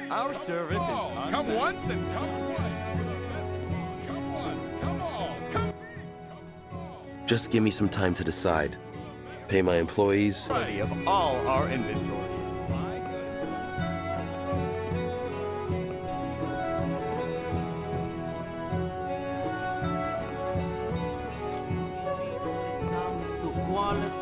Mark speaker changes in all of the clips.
Speaker 1: Our service is on.
Speaker 2: Come once and come twice. Come one, come all, come big, come small.
Speaker 3: Just give me some time to decide. Pay my employees.
Speaker 1: Quality of all our inventory.
Speaker 4: Comes to quality.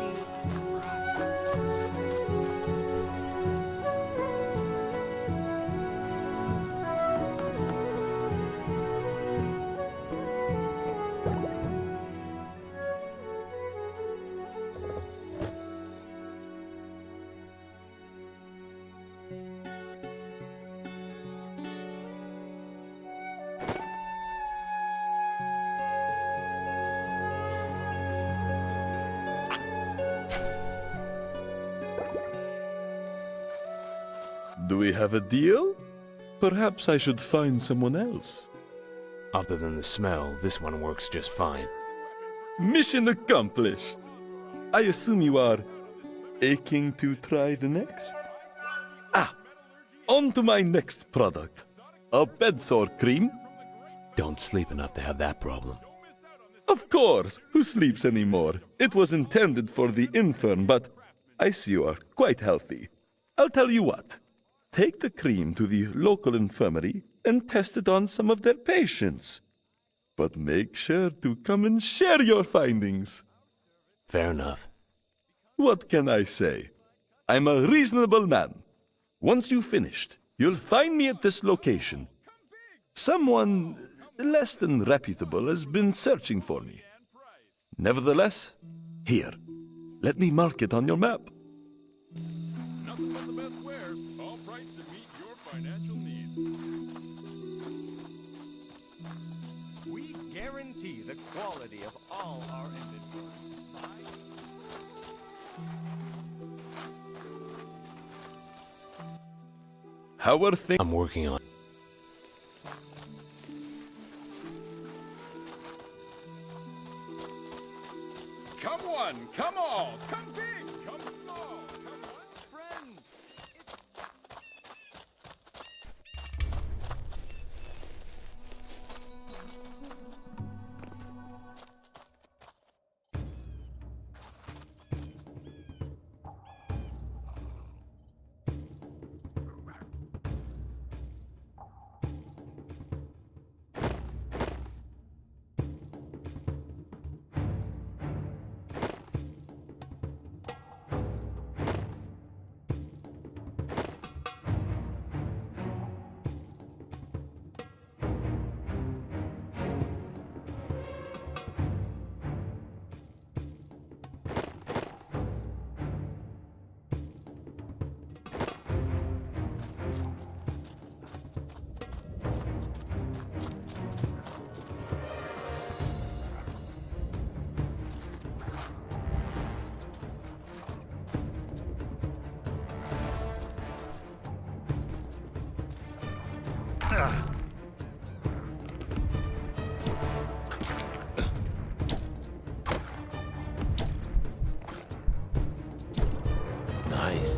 Speaker 5: Do we have a deal? Perhaps I should find someone else.
Speaker 6: Other than the smell, this one works just fine.
Speaker 5: Mission accomplished. I assume you are aching to try the next? On to my next product. A bedsore cream?
Speaker 6: Don't sleep enough to have that problem.
Speaker 5: Of course. Who sleeps anymore? It was intended for the infirm, but I see you are quite healthy. I'll tell you what. Take the cream to the local infirmary and test it on some of their patients. But make sure to come and share your findings.
Speaker 6: Fair enough.
Speaker 5: What can I say? I'm a reasonable man. Once you've finished, you'll find me at this location. Someone less than reputable has been searching for me. Nevertheless, here, let me mark it on your map.
Speaker 2: Nothing but the best wares, all priced to meet your financial needs.
Speaker 1: We guarantee the quality of all our inventory.
Speaker 5: How are things?
Speaker 6: I'm working on.
Speaker 2: Come one, come all, come big, come small, come once, friends.
Speaker 6: Nice.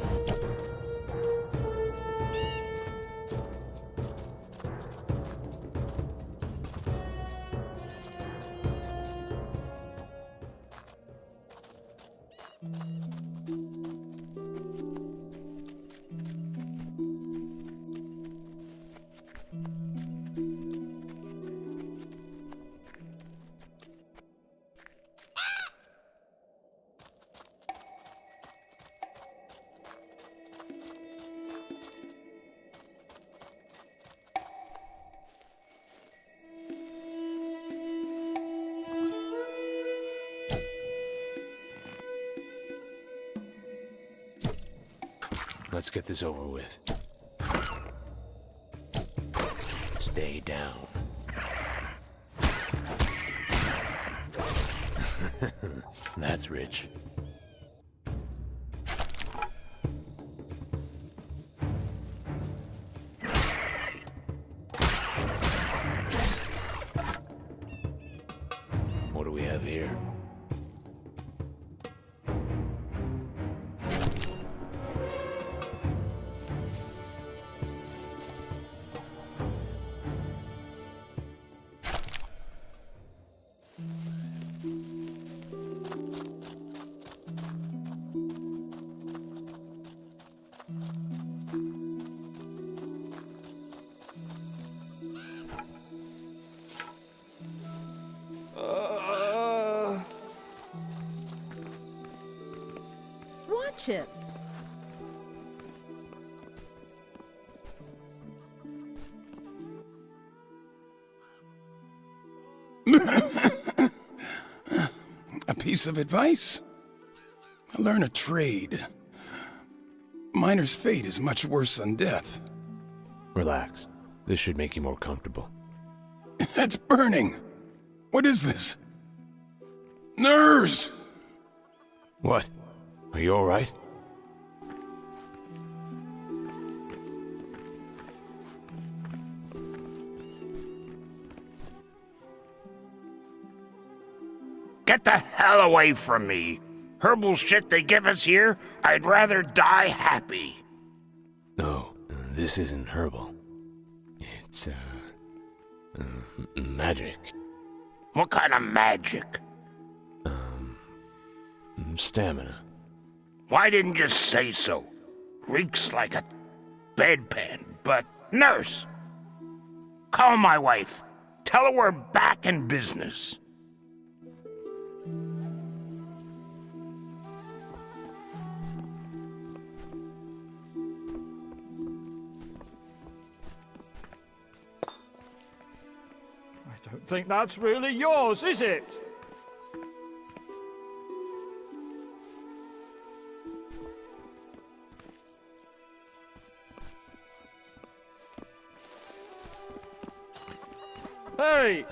Speaker 6: Let's get this over with. Stay down. That's rich. What do we have here?
Speaker 7: ship.
Speaker 8: A piece of advice? Learn a trade. Miner's fate is much worse than death.
Speaker 6: Relax. This should make you more comfortable.
Speaker 8: It's burning! What is this? Nurse!
Speaker 6: What? Are you alright?
Speaker 9: Get the hell away from me! Herbal shit they give us here, I'd rather die happy.
Speaker 6: No, this isn't herbal. It's, magic.
Speaker 9: What kind of magic?
Speaker 6: Stamina.
Speaker 9: Why didn't you say so? Reeks like a bedpan, but... Nurse! Call my wife. Tell her we're back in business.
Speaker 2: I don't think that's really yours, is it? Hey!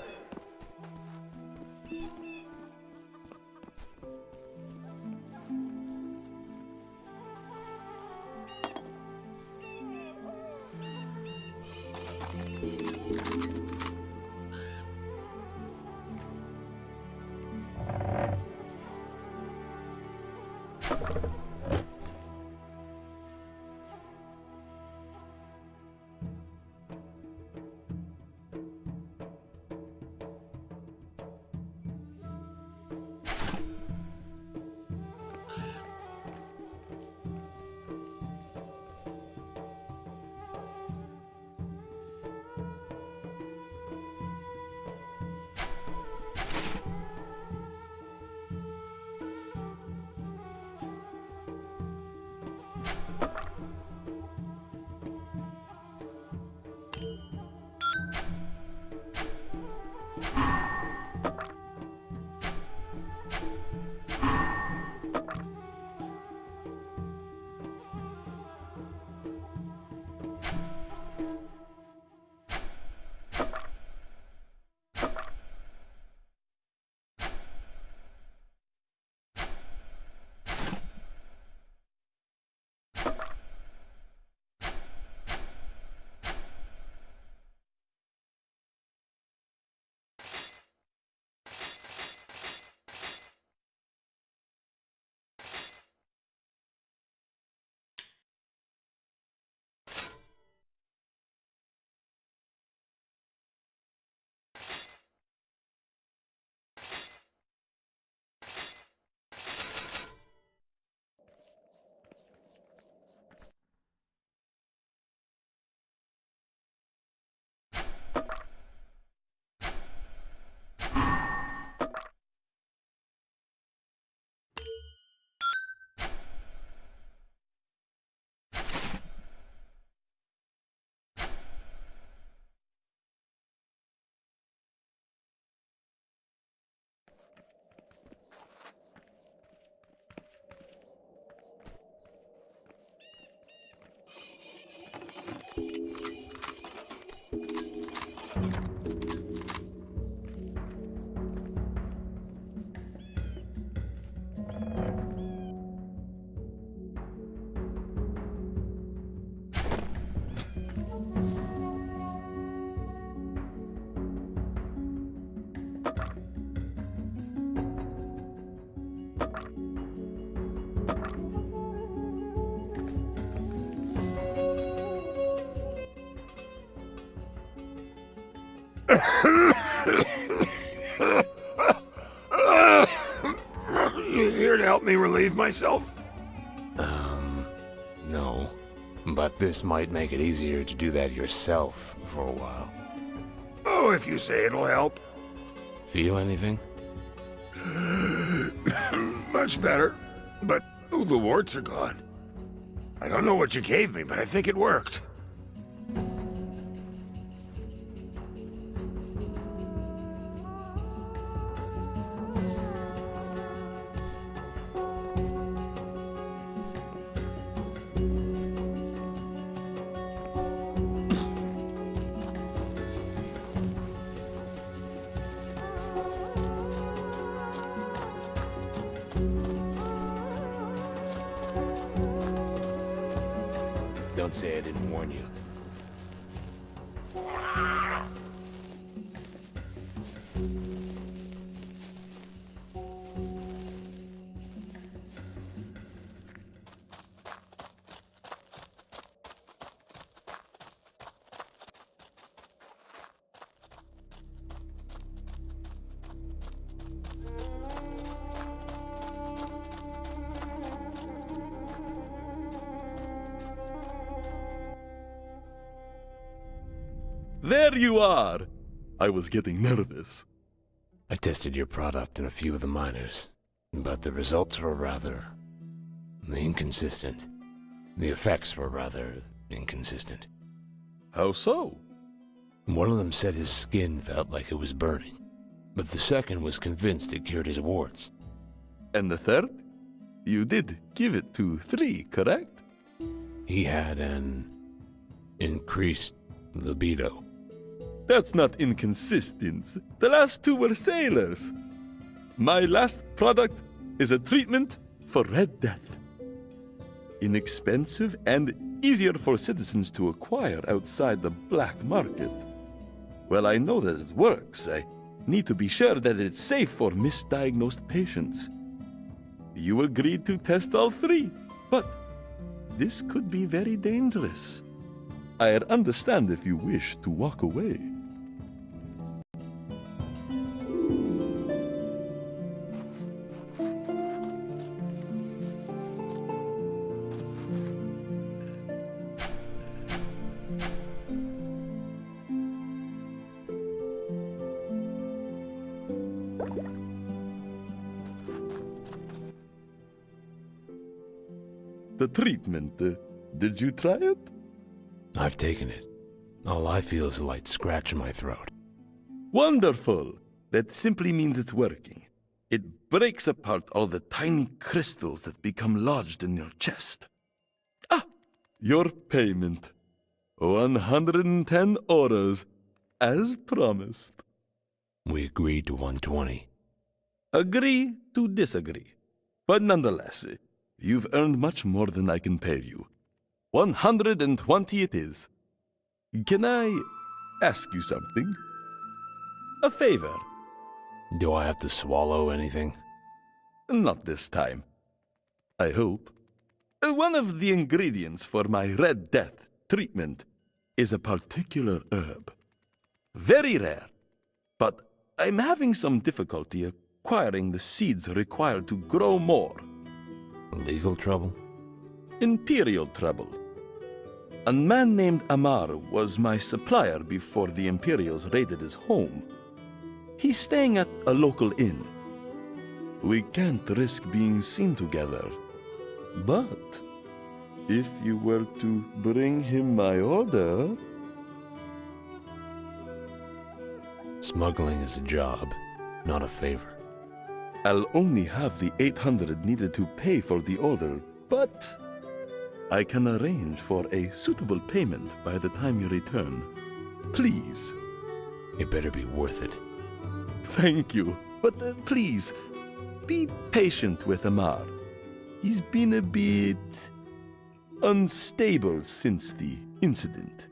Speaker 9: You here to help me relieve myself?
Speaker 6: No. But this might make it easier to do that yourself for a while.
Speaker 9: Oh, if you say it'll help.
Speaker 6: Feel anything?
Speaker 9: Much better. But Oh, the warts are gone. I don't know what you gave me, but I think it worked.
Speaker 6: Don't say I didn't warn you.
Speaker 5: There you are! I was getting nervous.
Speaker 6: I tested your product in a few of the miners, but the results were rather inconsistent. The effects were rather inconsistent.
Speaker 5: How so?
Speaker 6: One of them said his skin felt like it was burning, but the second was convinced it cured his warts.
Speaker 5: And the third? You did give it to 3, correct?
Speaker 6: He had an increased libido.
Speaker 5: That's not inconsistent. The last 2 were sailors. My last product is a treatment for Red Death. Inexpensive and easier for citizens to acquire outside the black market. Well, I know that it works. I need to be sure that it's safe for misdiagnosed patients. You agreed to test all 3, but this could be very dangerous. I understand if you wish to walk away. The treatment, did you try it?
Speaker 6: I've taken it. All I feel is a light scratch in my throat.
Speaker 5: Wonderful! That simply means it's working. It breaks apart all the tiny crystals that become lodged in your chest. Ah! Your payment. 110 orders, as promised.
Speaker 6: We agreed to 120.
Speaker 5: Agree to disagree. But nonetheless, you've earned much more than I can pay you. 120 it is. Can I ask you something? A favor.
Speaker 6: Do I have to swallow anything?
Speaker 5: Not this time. I hope. One of the ingredients for my Red Death treatment is a particular herb. Very rare. But I'm having some difficulty acquiring the seeds required to grow more.
Speaker 6: Legal trouble?
Speaker 5: Imperial trouble. A man named Amar was my supplier before the Imperials raided his home. He's staying at a local inn. We can't risk being seen together. But if you were to bring him my order...
Speaker 6: Smuggling is a job, not a favor.
Speaker 5: I'll only have the 800 needed to pay for the order, but I can arrange for a suitable payment by the time you return. Please.
Speaker 6: It better be worth it.
Speaker 5: Thank you, but please, be patient with Amar. He's been a bit unstable since the incident.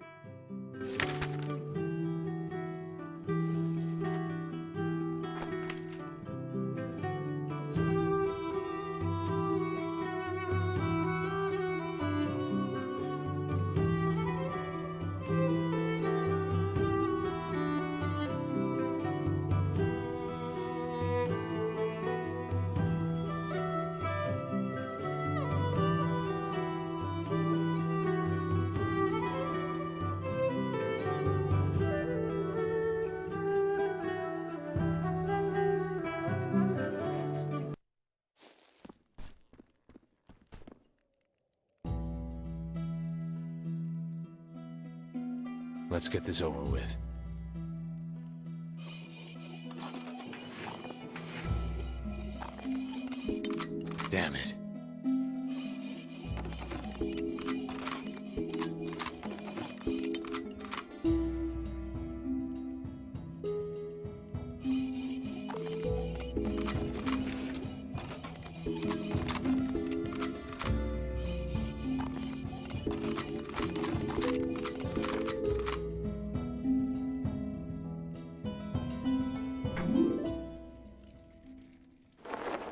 Speaker 6: Let's get this over with. Damn it.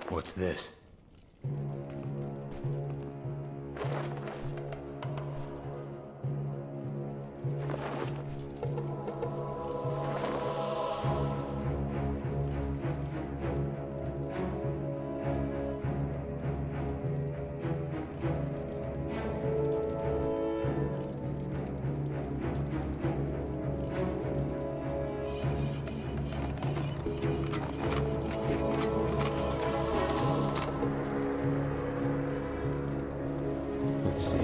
Speaker 6: What's this? Let's see.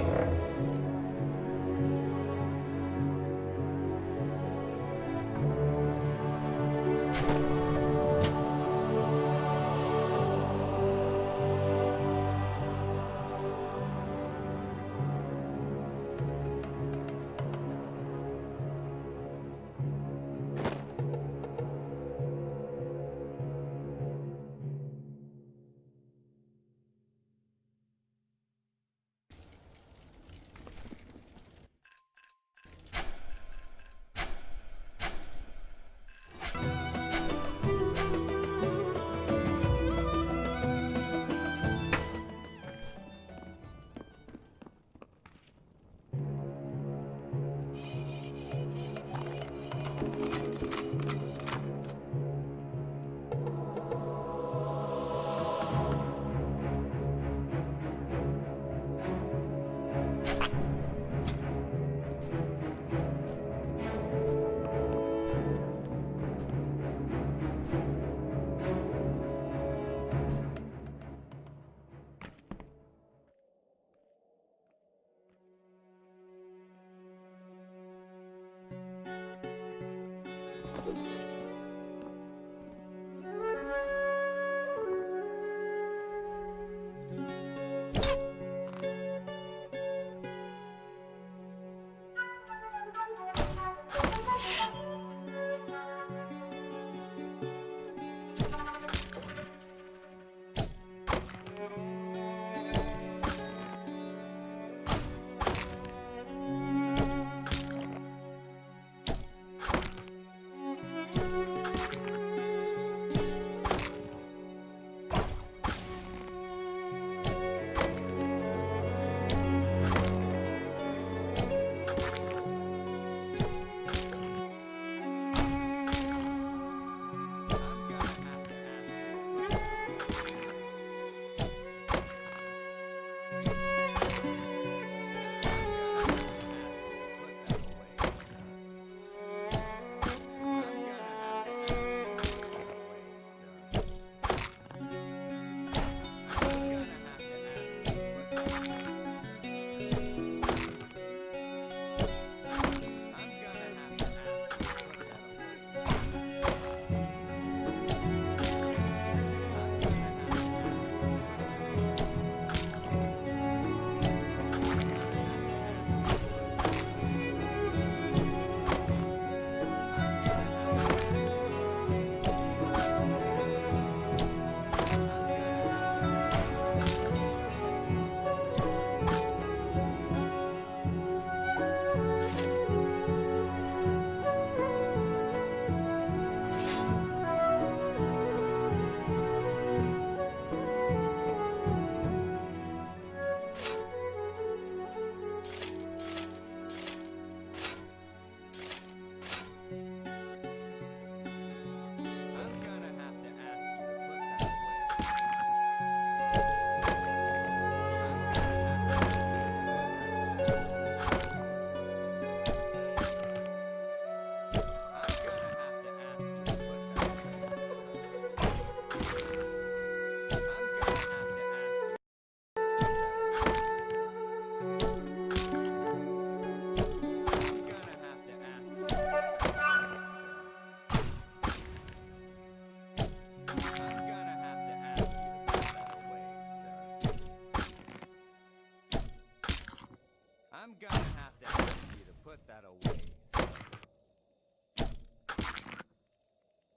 Speaker 1: I'm gonna have to ask you to put that away, sir.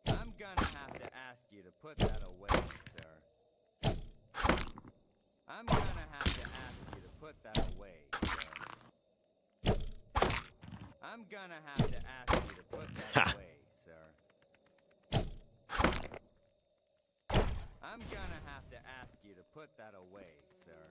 Speaker 1: I'm gonna have to ask you to put that away, sir. I'm gonna have to ask you to put that away, sir. I'm gonna have to ask you to put that away, sir. I'm gonna have to ask you to put that away, sir.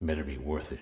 Speaker 6: Better be worth it.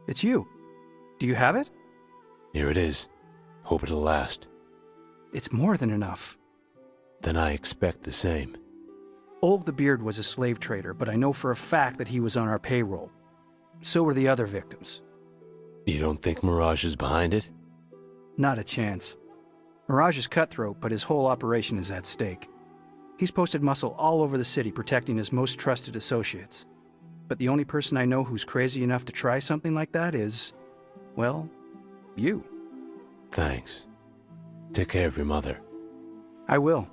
Speaker 7: It's you. Do you have it?
Speaker 6: Here it is. Hope it'll last.
Speaker 7: It's more than enough.
Speaker 6: Then I expect the same.
Speaker 7: Old the Beard was a slave trader, but I know for a fact that he was on our payroll. So were the other victims.
Speaker 6: You don't think Mirage is behind it?
Speaker 7: Not a chance. Mirage is cutthroat, but his whole operation is at stake. He's posted muscle all over the city protecting his most trusted associates. But the only person I know who's crazy enough to try something like that is, well, you.
Speaker 6: Thanks. Take care of your mother.
Speaker 7: I will.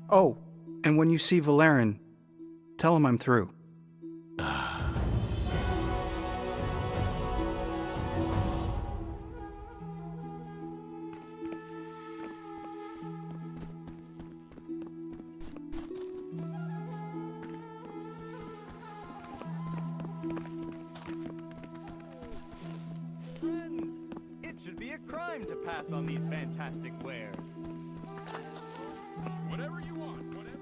Speaker 7: Oh, and when you see Valerian, tell him I'm through.
Speaker 1: Friends, it should be a crime to pass on these fantastic wares.
Speaker 2: Whatever you want, whatever.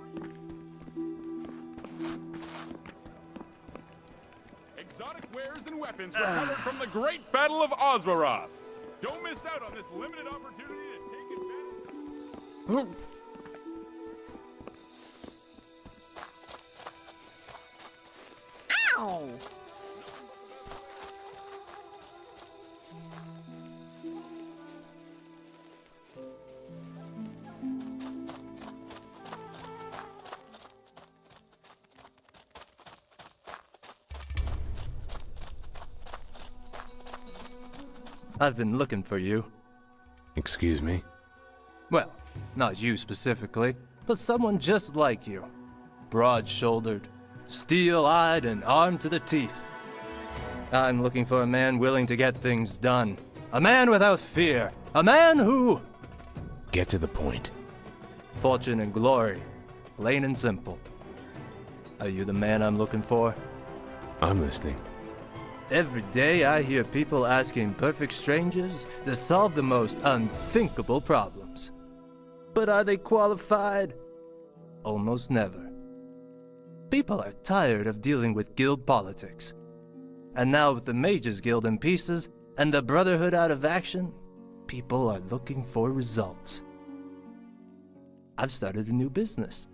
Speaker 2: Exotic wares and weapons recovered from the Great Battle of Osmaroth. Don't miss out on this limited opportunity to take advantage.
Speaker 10: Ow!
Speaker 11: I've been looking for you.
Speaker 6: Excuse me?
Speaker 11: Well, not you specifically, but someone just like you. Broad-shouldered, steel-eyed, and armed to the teeth. I'm looking for a man willing to get things done. A man without fear. A man who...
Speaker 6: Get to the point.
Speaker 11: Fortune and glory. Plain and simple. Are you the man I'm looking for?
Speaker 6: I'm listening.
Speaker 11: Every day I hear people asking perfect strangers to solve the most unthinkable problems. But are they qualified? Almost never. People are tired of dealing with guild politics. And now with the Mages Guild in pieces and the Brotherhood out of action, people are looking for results. I've started a new business.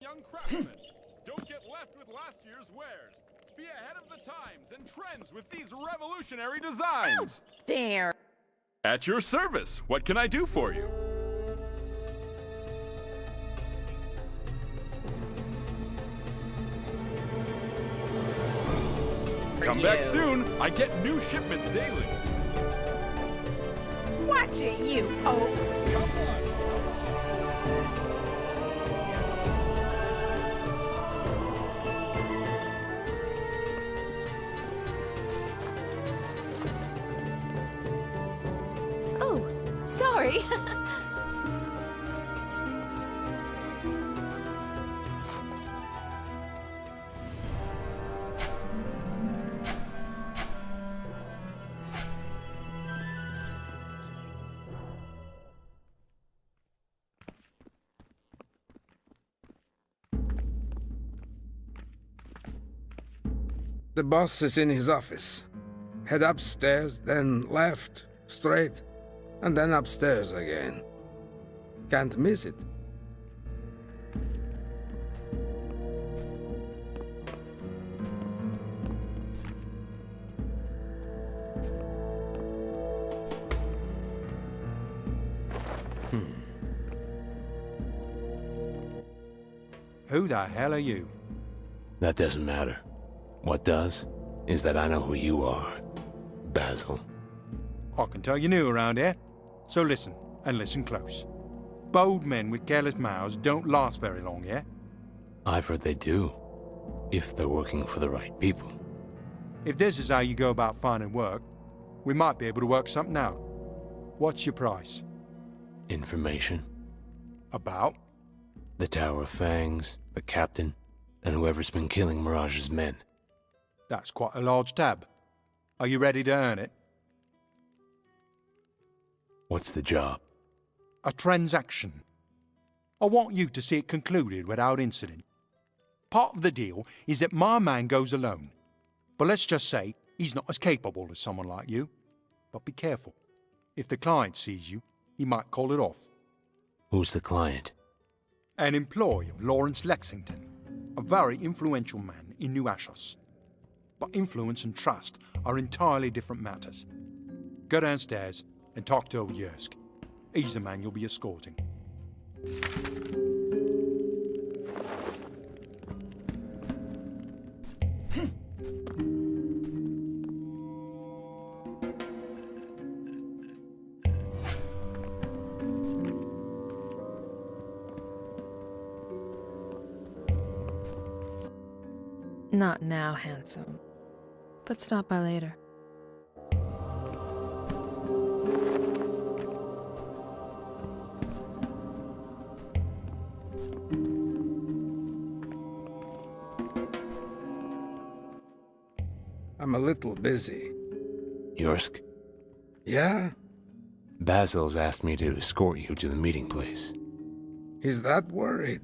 Speaker 2: young craftsmen. Don't get left with last year's wares. Be ahead of the times and trends with these revolutionary designs.
Speaker 10: Dare.
Speaker 2: At your service. What can I do for you? Come back soon. I get new shipments daily.
Speaker 10: Watch it, you oaf.
Speaker 2: Come on.
Speaker 10: Oh, sorry.
Speaker 12: The boss is in his office. Head upstairs, then left, straight, and then upstairs again. Can't miss it.
Speaker 7: Who the hell are you?
Speaker 6: That doesn't matter. What does is that I know who you are, Basil.
Speaker 7: I can tell you're new around here. So listen, and listen close. Bold men with careless mouths don't last very long, yeah?
Speaker 6: I've heard they do, if they're working for the right people.
Speaker 7: If this is how you go about finding work, we might be able to work something out. What's your price?
Speaker 6: Information,
Speaker 7: About?
Speaker 6: the Tower of Fangs, the captain, and whoever's been killing Mirage's men.
Speaker 7: That's quite a large tab. Are you ready to earn it?
Speaker 6: What's the job?
Speaker 7: A transaction. I want you to see it concluded without incident. Part of the deal is that my man goes alone. But let's just say he's not as capable as someone like you. But be careful. If the client sees you, he might call it off.
Speaker 6: Who's the client?
Speaker 7: An employee of Lawrence Lexington, a very influential man in New Ashos. But influence and trust are entirely different matters. Go downstairs and talk to old Yersk. He's the man you'll be escorting.
Speaker 10: Not now, handsome. But stop by later.
Speaker 12: I'm a little busy.
Speaker 6: Yorsk?
Speaker 12: Yeah?
Speaker 6: Basil's asked me to escort you to the meeting place.
Speaker 12: He's that worried?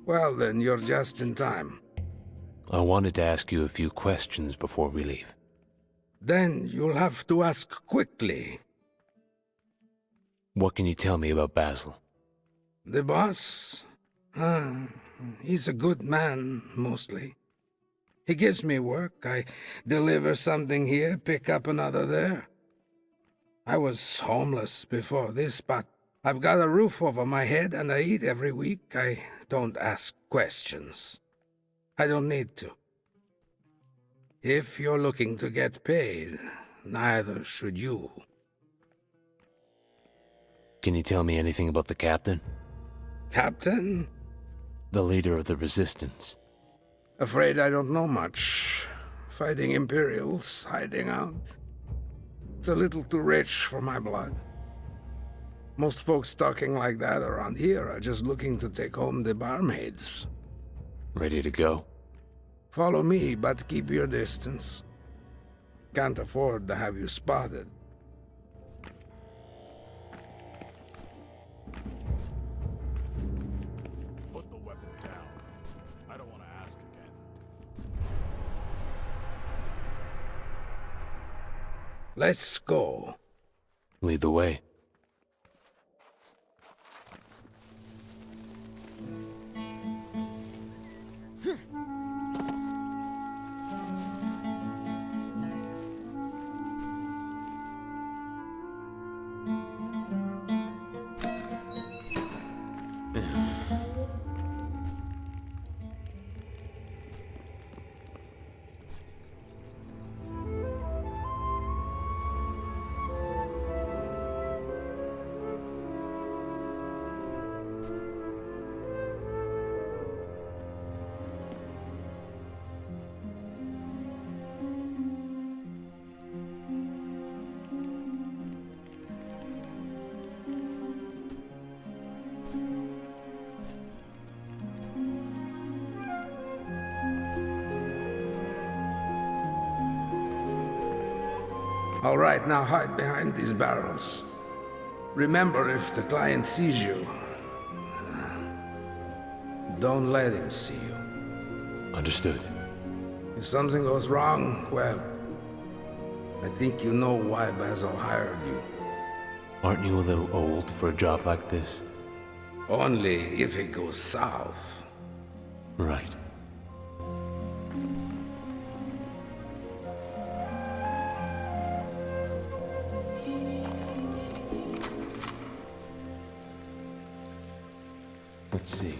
Speaker 12: Well, then you're just in time.
Speaker 6: I wanted to ask you a few questions before we leave.
Speaker 12: Then you'll have to ask quickly.
Speaker 6: What can you tell me about Basil?
Speaker 12: The boss? He's a good man, mostly. He gives me work. I deliver something here, pick up another there. I was homeless before this, but I've got a roof over my head and I eat every week. I don't ask questions. I don't need to. If you're looking to get paid, neither should you.
Speaker 6: Can you tell me anything about the captain?
Speaker 12: Captain?
Speaker 6: The leader of the Resistance.
Speaker 12: Afraid I don't know much. Fighting Imperials, hiding out. It's a little too rich for my blood. Most folks talking like that around here are just looking to take home the barmaids.
Speaker 6: Ready to go?
Speaker 12: Follow me, but keep your distance. Can't afford to have you spotted.
Speaker 2: Put the weapon down. I don't want to ask again.
Speaker 12: Let's go.
Speaker 6: Lead the way.
Speaker 12: All right, now hide behind these barrels. Remember, if the client sees you, don't let him see you.
Speaker 6: Understood.
Speaker 12: If something goes wrong, well, I think you know why Basil hired you.
Speaker 6: Aren't you a little old for a job like this?
Speaker 12: Only if it goes south.
Speaker 6: Right. Let's see.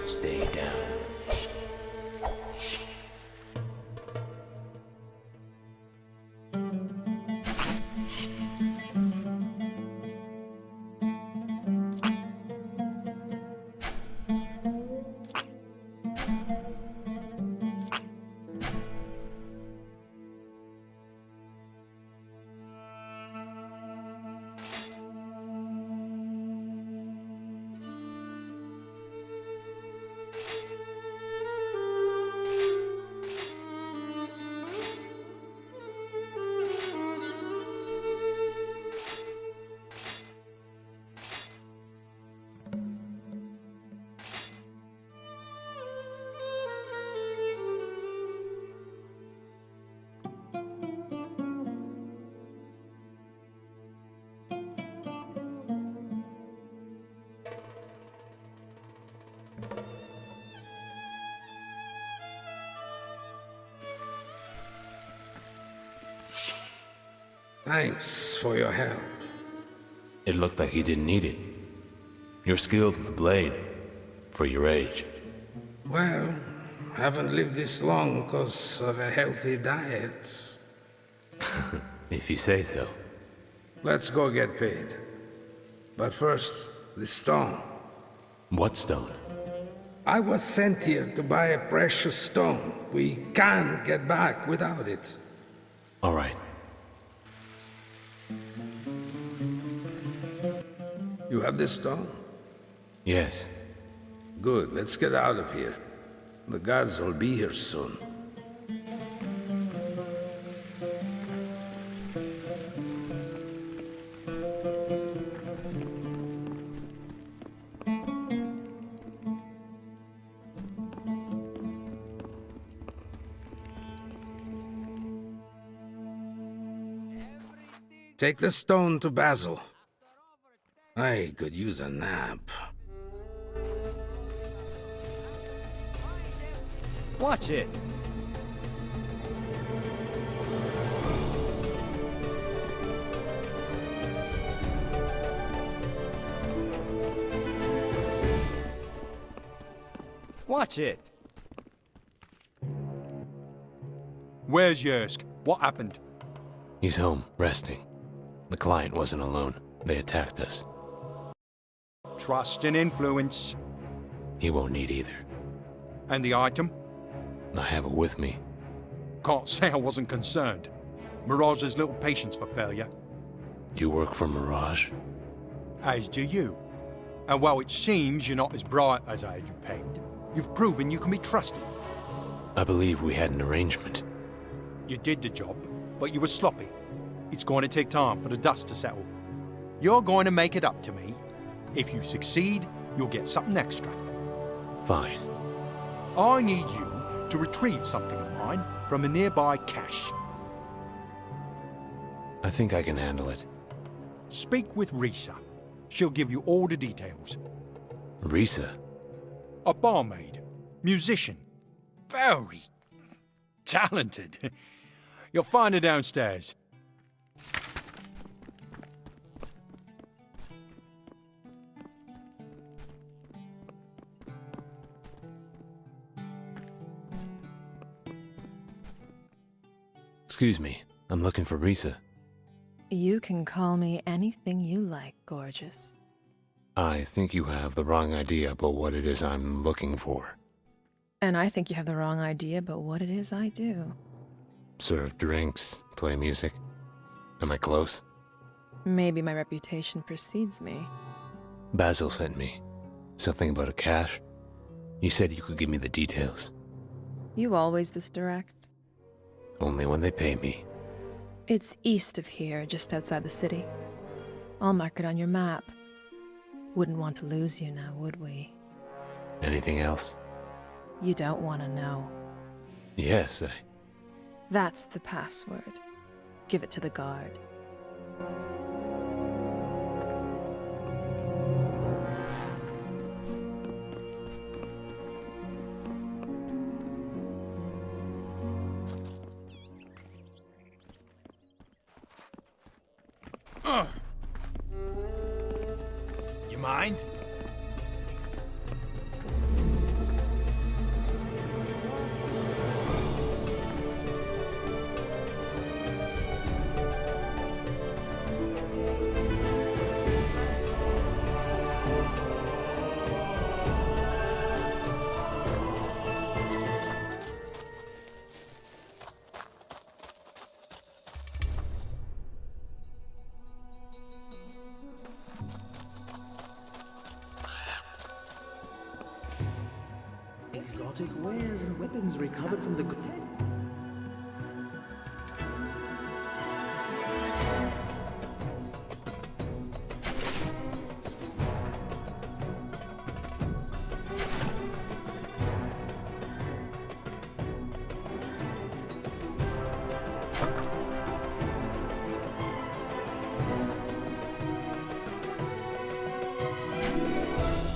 Speaker 6: Stay down.
Speaker 12: Thanks for your help.
Speaker 6: It looked like you didn't need it. You're skilled with a blade, for your age.
Speaker 12: Well, haven't lived this long because of a healthy diet.
Speaker 6: If you say so.
Speaker 12: Let's go get paid. But first, the stone.
Speaker 6: What stone?
Speaker 12: I was sent here to buy a precious stone. We can't get back without it.
Speaker 6: All right.
Speaker 12: You have this stone?
Speaker 6: Yes.
Speaker 12: Good, let's get out of here. The guards will be here soon. Take the stone to Basil. I could use a nap.
Speaker 1: Watch it. Watch it.
Speaker 13: Where's Yersk? What happened?
Speaker 6: He's home, resting. The client wasn't alone. They attacked us.
Speaker 13: Trust and influence.
Speaker 6: He won't need either.
Speaker 13: And the item?
Speaker 6: I have it with me.
Speaker 13: Can't say I wasn't concerned. Mirage has little patience for failure.
Speaker 6: You work for Mirage?
Speaker 13: As do you. And while it seems you're not as bright as I had you pegged, you've proven you can be trusted.
Speaker 6: I believe we had an arrangement.
Speaker 13: You did the job, but you were sloppy. It's going to take time for the dust to settle. You're going to make it up to me. If you succeed, you'll get something extra.
Speaker 6: Fine.
Speaker 13: I need you to retrieve something of mine from a nearby cache.
Speaker 6: I think I can handle it.
Speaker 13: Speak with Risa. She'll give you all the details.
Speaker 6: Risa?
Speaker 13: A barmaid. Musician. Very talented. You'll find her downstairs.
Speaker 6: Excuse me, I'm looking for Risa.
Speaker 10: You can call me anything you like, gorgeous.
Speaker 6: I think you have the wrong idea about what it is I'm looking for.
Speaker 10: And I think you have the wrong idea about what it is I do.
Speaker 6: Serve drinks, play music. Am I close?
Speaker 10: Maybe my reputation precedes me.
Speaker 6: Basil sent me. Something about a cache. You said you could give me the details.
Speaker 10: You always this direct?
Speaker 6: Only when they pay me.
Speaker 10: It's east of here, just outside the city. I'll mark it on your map. Wouldn't want to lose you now, would we?
Speaker 6: Anything else?
Speaker 10: You don't want to know.
Speaker 6: Yes,
Speaker 10: That's the password. Give it to the guard.
Speaker 14: You mind?
Speaker 4: Exotic wares and weapons recovered from the...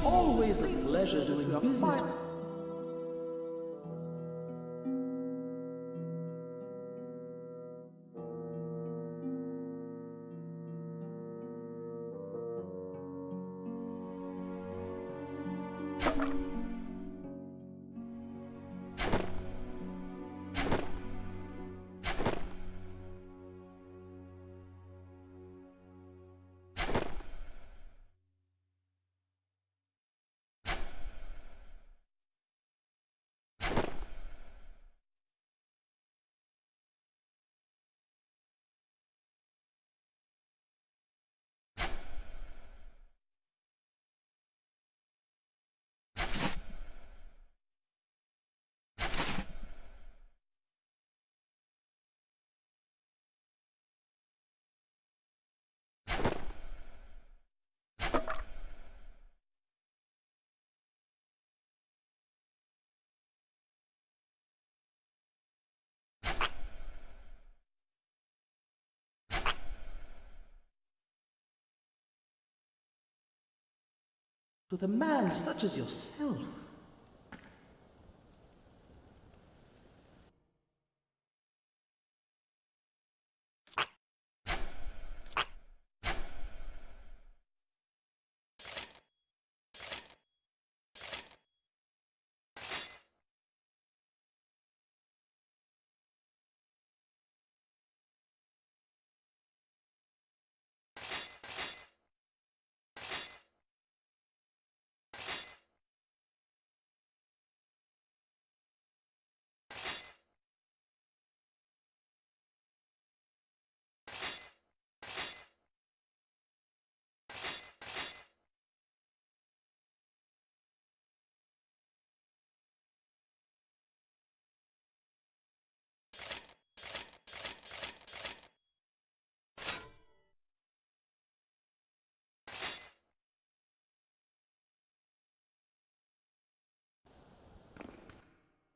Speaker 4: Always a pleasure doing your business. With a man such as yourself.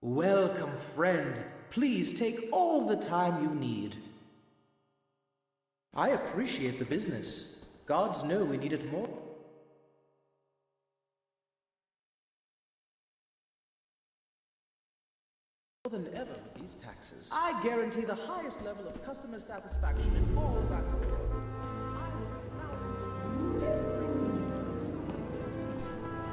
Speaker 4: Welcome, friend. Please take all the time you need. I appreciate the business. Gods know we need it more than ever with these taxes. I guarantee the highest level of customer satisfaction in all of Attica. I will do thousands of things every minute, including those that are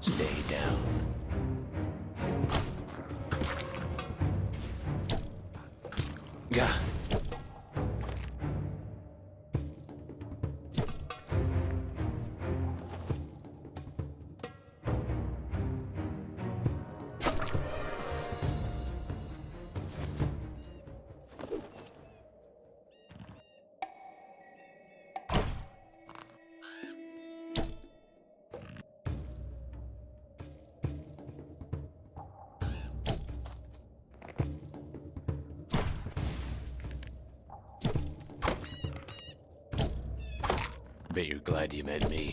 Speaker 6: Stay down. Gah. Bet you're glad you met me.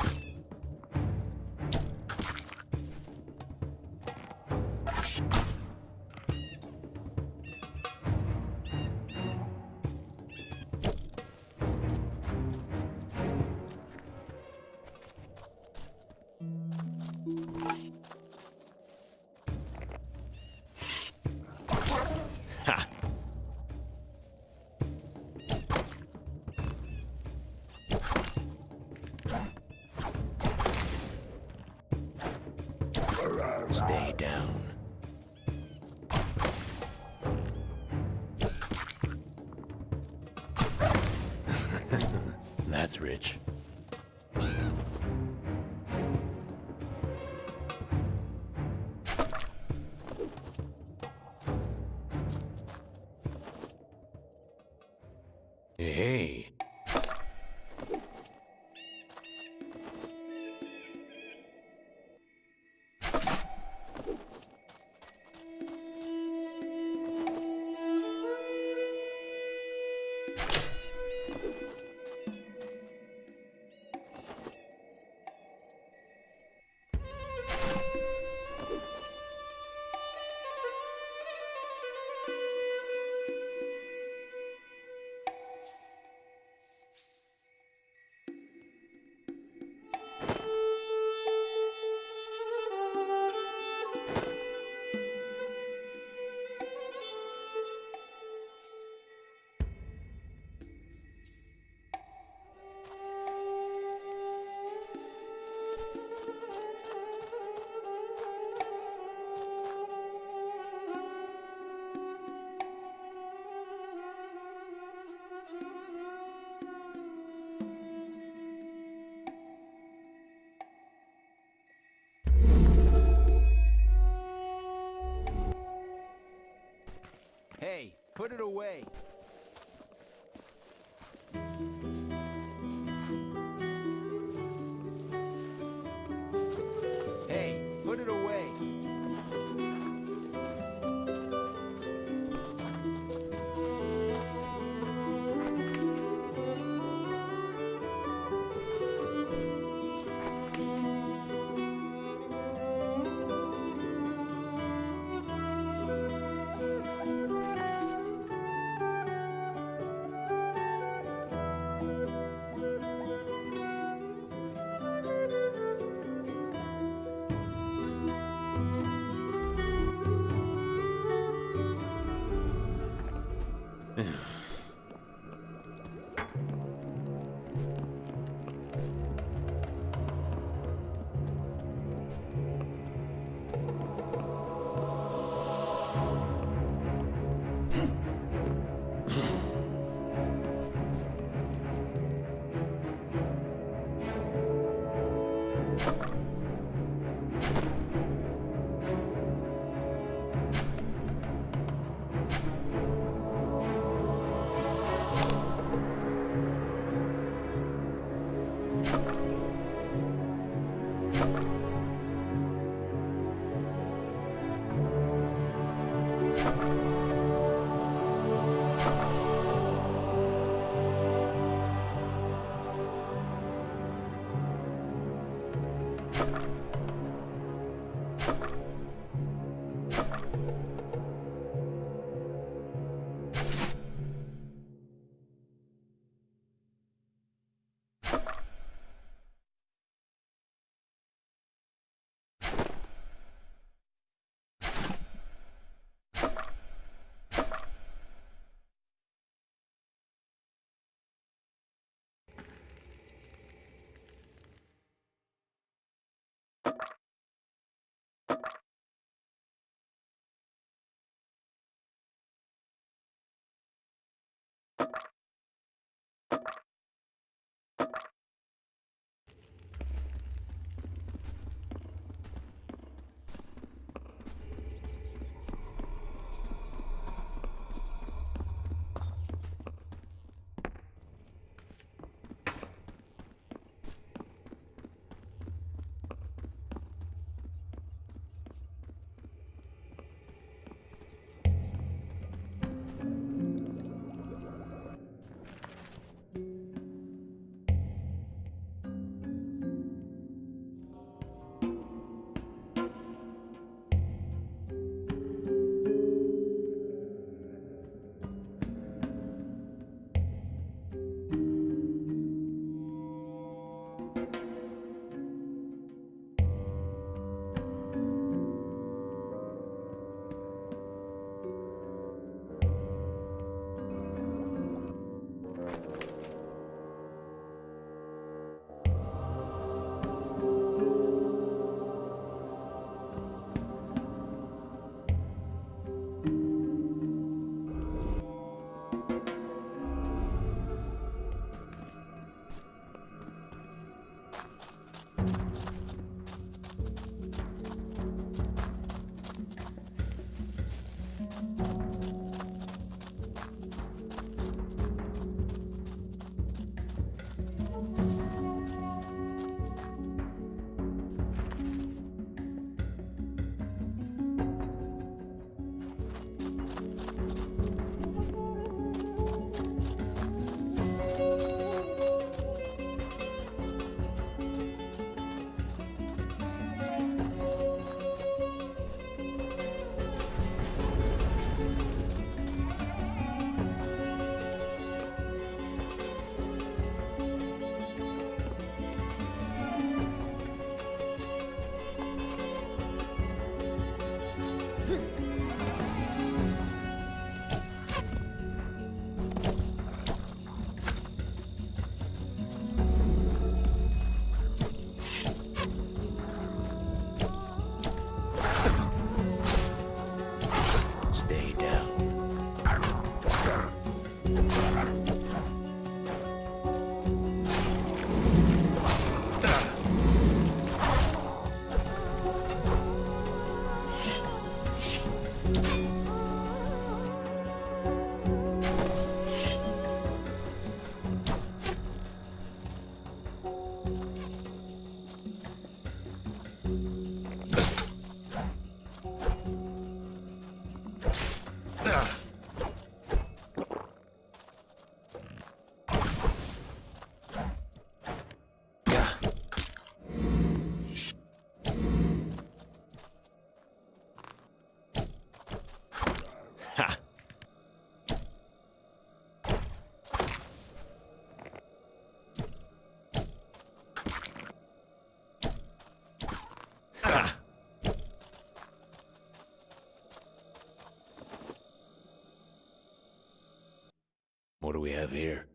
Speaker 6: Ha! Stay down. That's rich. Hey.
Speaker 1: Hey, put it away. Hey, put it away.
Speaker 6: What do we have here?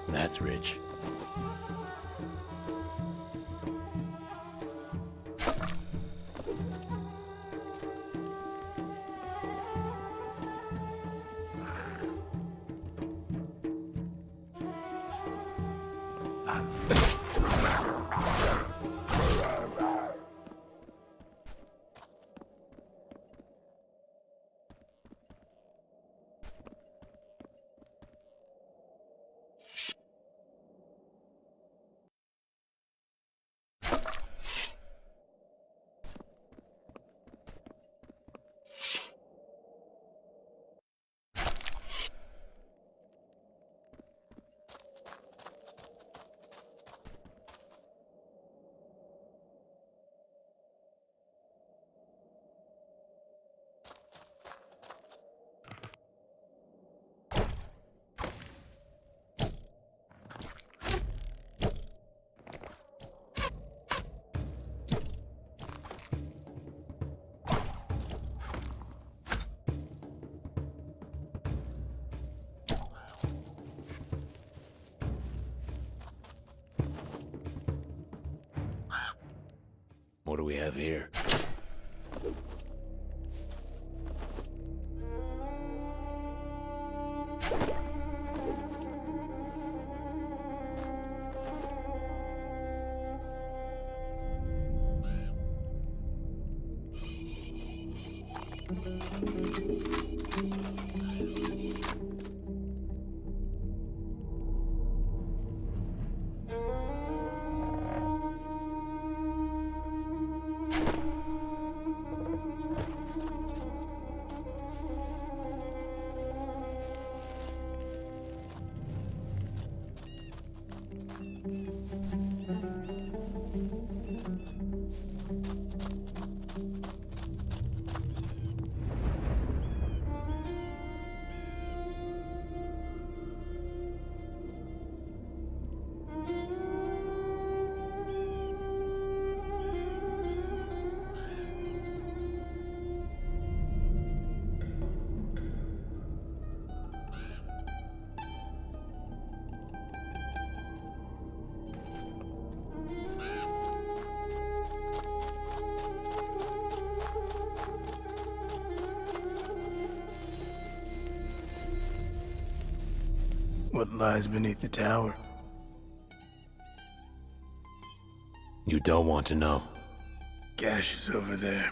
Speaker 6: That's rich. What do we have here?
Speaker 15: What lies beneath the tower?
Speaker 6: You don't want to know.
Speaker 15: Gash is over there.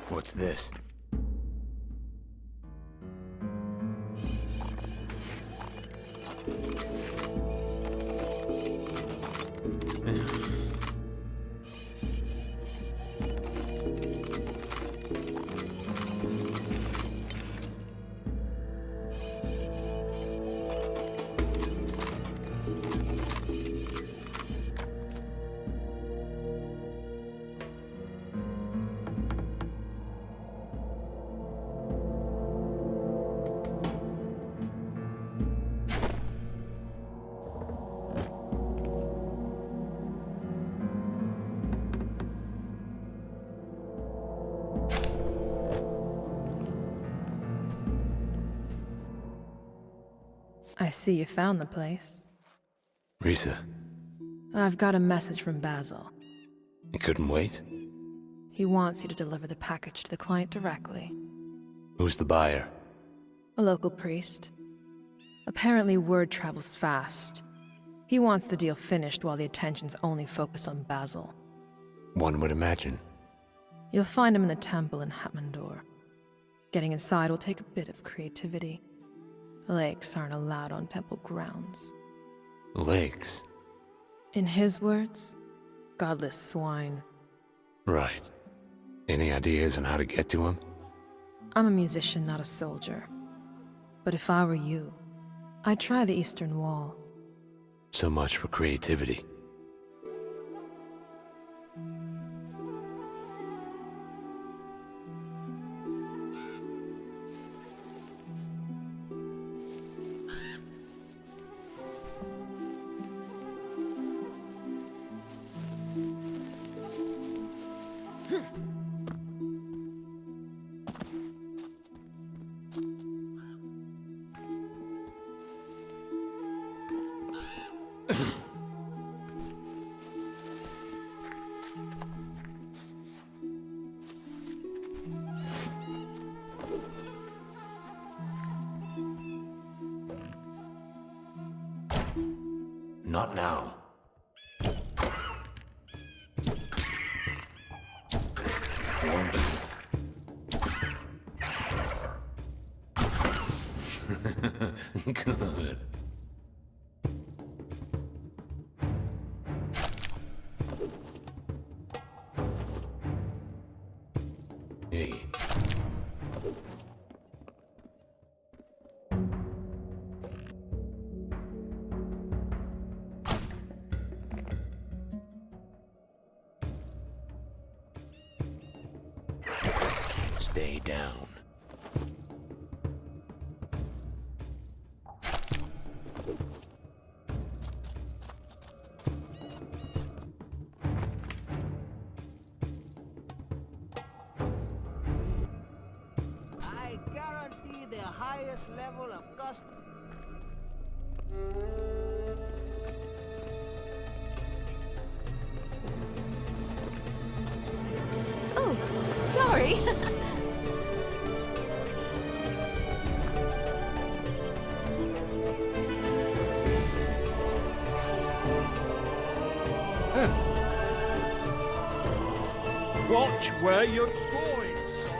Speaker 6: What's this?
Speaker 10: I see you found the place.
Speaker 6: Risa,
Speaker 10: I've got a message from Basil.
Speaker 6: you couldn't wait?
Speaker 10: He wants you to deliver the package to the client directly.
Speaker 6: Who's the buyer?
Speaker 10: A local priest. Apparently word travels fast. He wants the deal finished while the attention's only focused on Basil.
Speaker 6: One would imagine.
Speaker 10: You'll find him in the temple in Hatmandor. Getting inside will take a bit of creativity. Lakes aren't allowed on temple grounds.
Speaker 6: Lakes?
Speaker 10: In his words, godless swine.
Speaker 6: Right. Any ideas on how to get to him?
Speaker 10: I'm a musician, not a soldier. But if I were you, I'd try the Eastern Wall.
Speaker 6: So much for creativity. Not now. Good. Hey. Stay down.
Speaker 4: I guarantee the highest level of custom.
Speaker 16: Oh, sorry.
Speaker 13: Watch where you're going, son.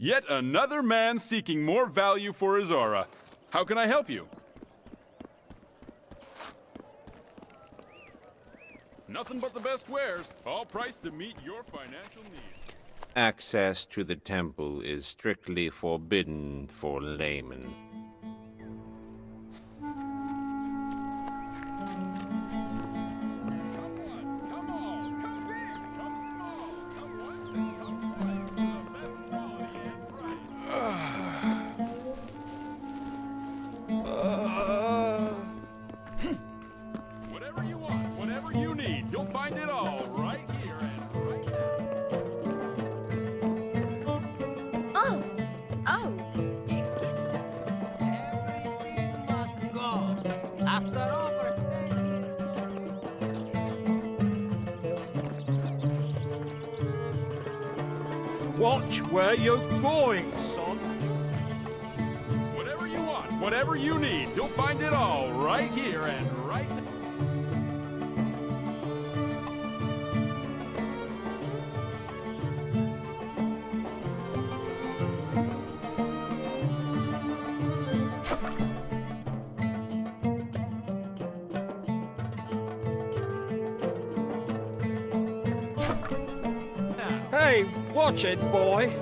Speaker 2: Yet another man seeking more value for his aura. How can I help you? Nothing but the best wares, all priced to meet your financial needs.
Speaker 6: Access to the temple is strictly forbidden for laymen.
Speaker 2: Whatever you want, whatever you need, you'll find it all right here and right now.
Speaker 16: Oh, excuse me.
Speaker 4: Everything must go. After over 10 years.
Speaker 13: Watch where you're going, son.
Speaker 2: Whatever you want, whatever you need, you'll find it all right here and right now.
Speaker 13: Hey, watch it, boy.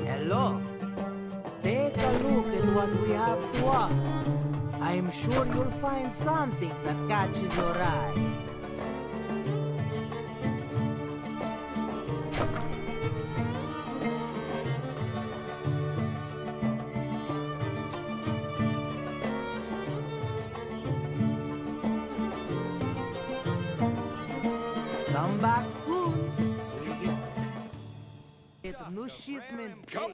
Speaker 4: Hello. Take a look at what we have to offer. I'm sure you'll find something that catches your eye. Come back soon. We get new shipments.
Speaker 2: Come.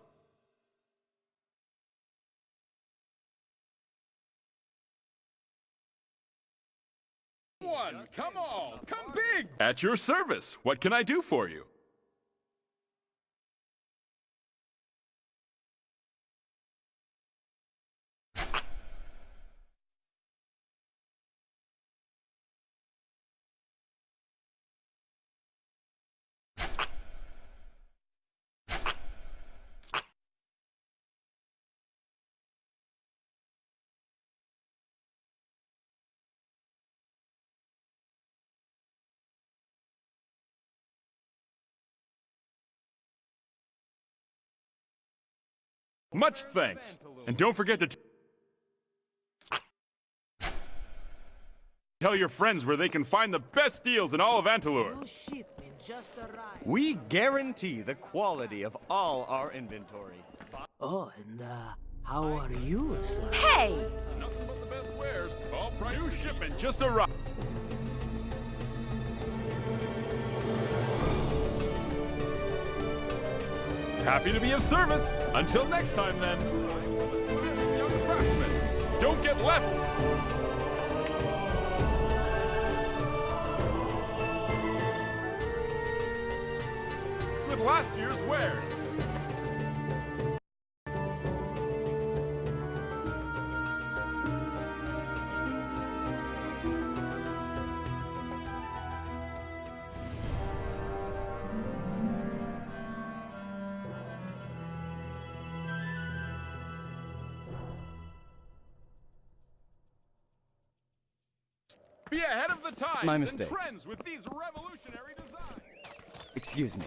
Speaker 2: One, come all, come big! At your service. What can I do for you? Much thanks. And don't forget to tell your friends where they can find the best deals in all of Antalur.
Speaker 1: We guarantee the quality of all our inventory.
Speaker 4: Oh, and how are you, sir?
Speaker 16: Hey!
Speaker 2: Nothing but the best wares. All price. New shipment just arrived. Happy to be of service. Until next time, then. Young craftsman, don't get left. With last year's wares. Be ahead of the times
Speaker 1: My
Speaker 2: and
Speaker 1: mistake.
Speaker 2: trends with these revolutionary designs.
Speaker 1: Excuse me.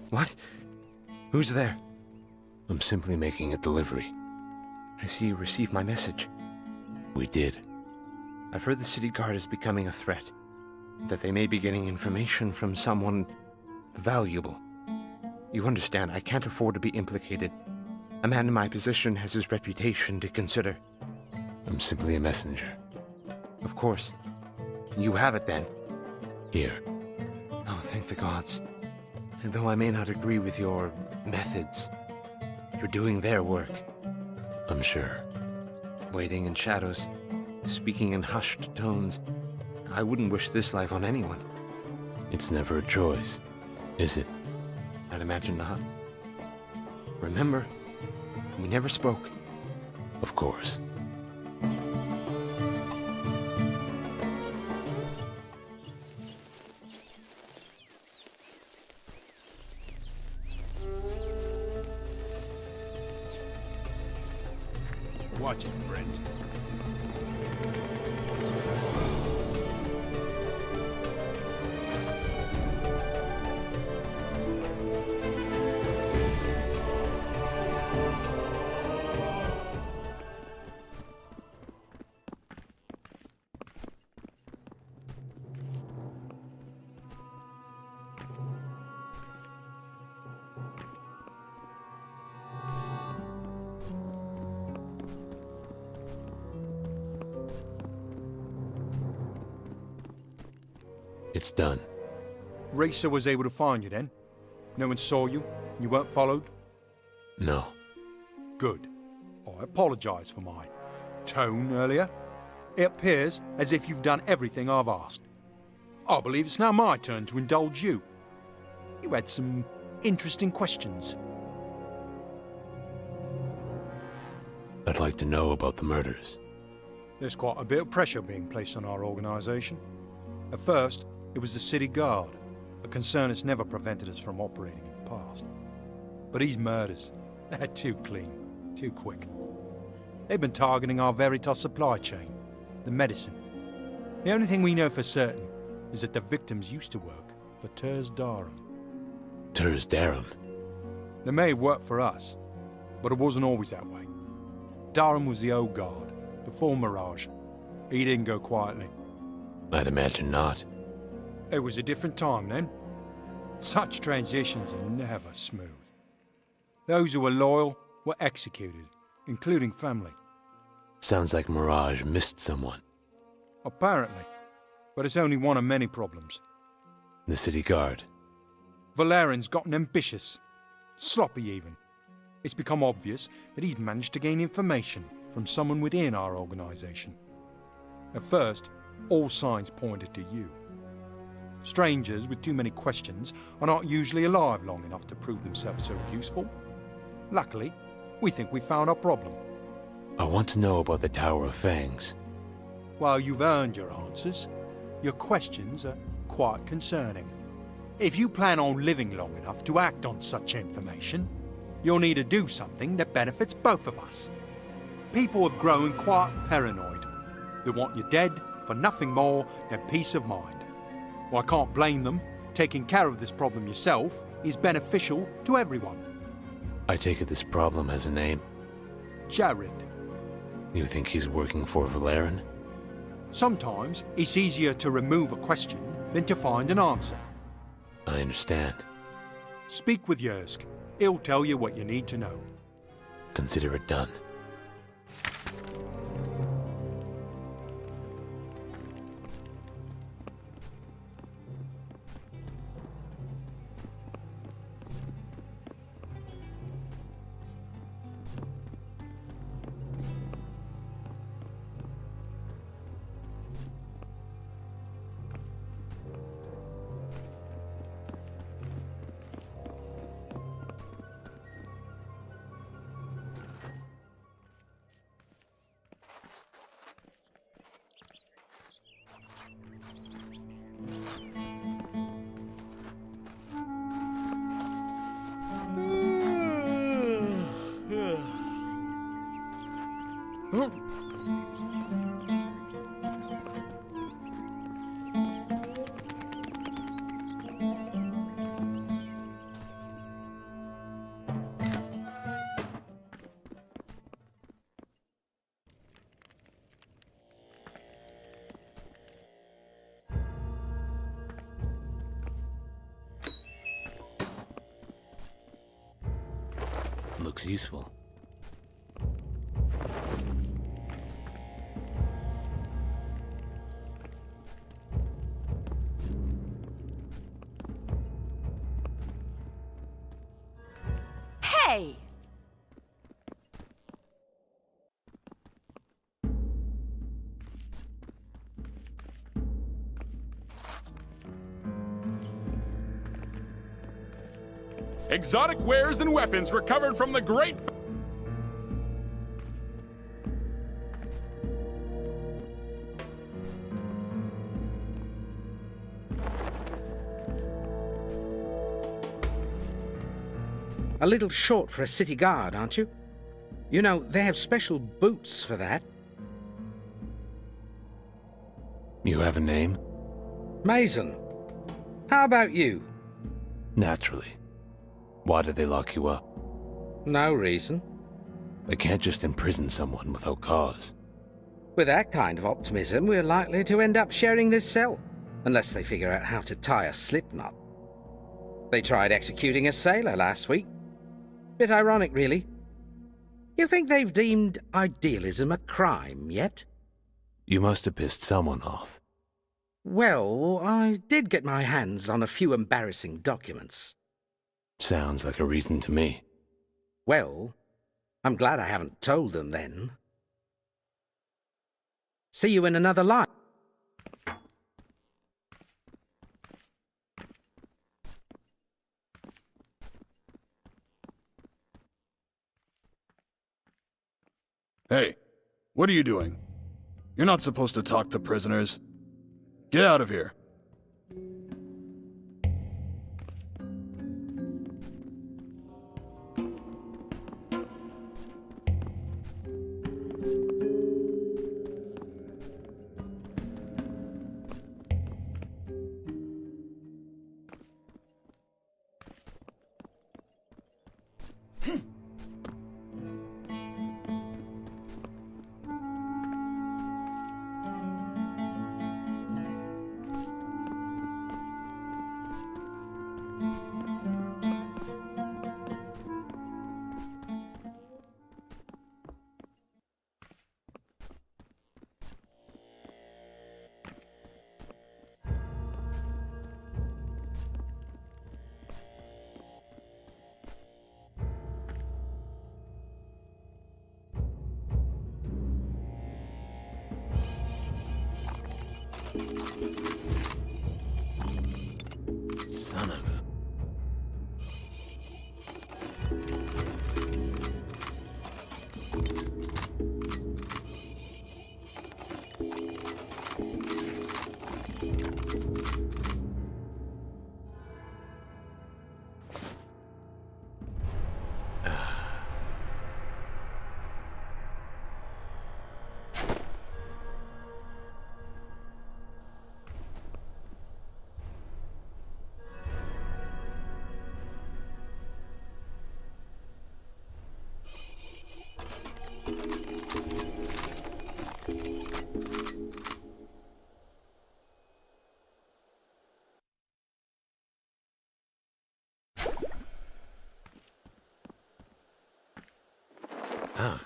Speaker 6: What? Who's there? I'm simply making a delivery. I see you received my message. We did. I've heard the city guard is becoming a threat. That they may be getting information from someone valuable. You understand, I can't afford to be implicated. A man in my position has his reputation to consider. I'm simply a messenger. Of course. You have it then. Here. Oh, thank the gods. And though I may not agree with your methods, you're doing their work. I'm sure. Waiting in shadows, speaking in hushed tones. I wouldn't wish this life on anyone. It's never a choice, is it? I'd imagine not. Remember, we never spoke. Of course.
Speaker 14: Watch it, friend.
Speaker 6: It's done.
Speaker 13: Racer was able to find you then? No one saw you? You weren't followed?
Speaker 6: No.
Speaker 13: Good. I apologize for my tone earlier. It appears as if you've done everything I've asked. I believe it's now my turn to indulge you. You had some interesting questions.
Speaker 6: I'd like to know about the murders.
Speaker 13: There's quite a bit of pressure being placed on our organisation. At first, it was the city guard, a concern that's never prevented us from operating in the past. But these murders, they're too clean, too quick. They've been targeting our Veritas supply chain, the medicine. The only thing we know for certain is that the victims used to work for Turs Darum.
Speaker 6: Turs Darum?
Speaker 13: They may have worked for us, but it wasn't always that way. Darum was the old guard, before Mirage. He didn't go quietly.
Speaker 6: I'd imagine not.
Speaker 13: It was a different time then. Such transitions are never smooth. Those who were loyal were executed, including family.
Speaker 6: Sounds like Mirage missed someone.
Speaker 13: Apparently. But it's only one of many problems.
Speaker 6: The city guard.
Speaker 13: Valerian's gotten ambitious. Sloppy even. It's become obvious that he's managed to gain information from someone within our organization. At first, all signs pointed to you. Strangers with too many questions are not usually alive long enough to prove themselves so useful. Luckily, we think we found our problem.
Speaker 6: I want to know about the Tower of Fangs.
Speaker 13: While you've earned your answers, your questions are quite concerning. If you plan on living long enough to act on such information, you'll need to do something that benefits both of us. People have grown quite paranoid. They want you dead for nothing more than peace of mind. Well, I can't blame them. Taking care of this problem yourself is beneficial to everyone.
Speaker 6: I take it this problem has a name?
Speaker 13: Jared.
Speaker 6: You think he's working for Valerian?
Speaker 13: Sometimes it's easier to remove a question than to find an answer.
Speaker 6: I understand.
Speaker 13: Speak with Yersk. He'll tell you what you need to know.
Speaker 6: Consider it done. Looks useful.
Speaker 16: Hey!
Speaker 2: Exotic wares and weapons recovered from the great...
Speaker 12: A little short for a city guard, aren't you? You know, they have special boots for that.
Speaker 6: You have a name?
Speaker 12: Mason. How about you?
Speaker 6: Naturally. Why did they lock you up?
Speaker 12: No reason.
Speaker 6: They can't just imprison someone without cause.
Speaker 12: With that kind of optimism, we're likely to end up sharing this cell. Unless they figure out how to tie a slip knot. They tried executing a sailor last week. Bit ironic, really. You think they've deemed idealism a crime yet?
Speaker 6: You must have pissed someone off.
Speaker 12: Well, I did get my hands on a few embarrassing documents.
Speaker 6: Sounds like a reason to me.
Speaker 12: Well, I'm glad I haven't told them then. See you in another life.
Speaker 15: Hey, what are you doing? You're not supposed to talk to prisoners. Get out of here.
Speaker 6: Son of a... Ah.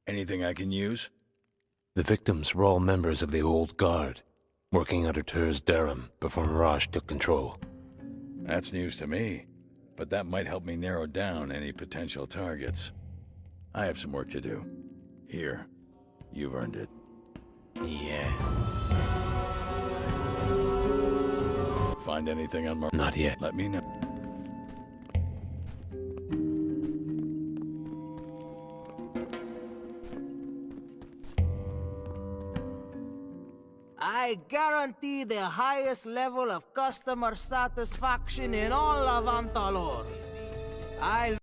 Speaker 15: Anything I can use?
Speaker 6: The victims were all members of the old guard, working under Ter's Durham before Mirage took control.
Speaker 15: That's news to me, but that might help me narrow down any potential targets. I have some work to do. Here, you've earned it.
Speaker 6: Yeah.
Speaker 15: Find anything on
Speaker 6: Not yet.
Speaker 15: Let me know.
Speaker 4: I guarantee the highest level of customer satisfaction in all of Antalor. I'll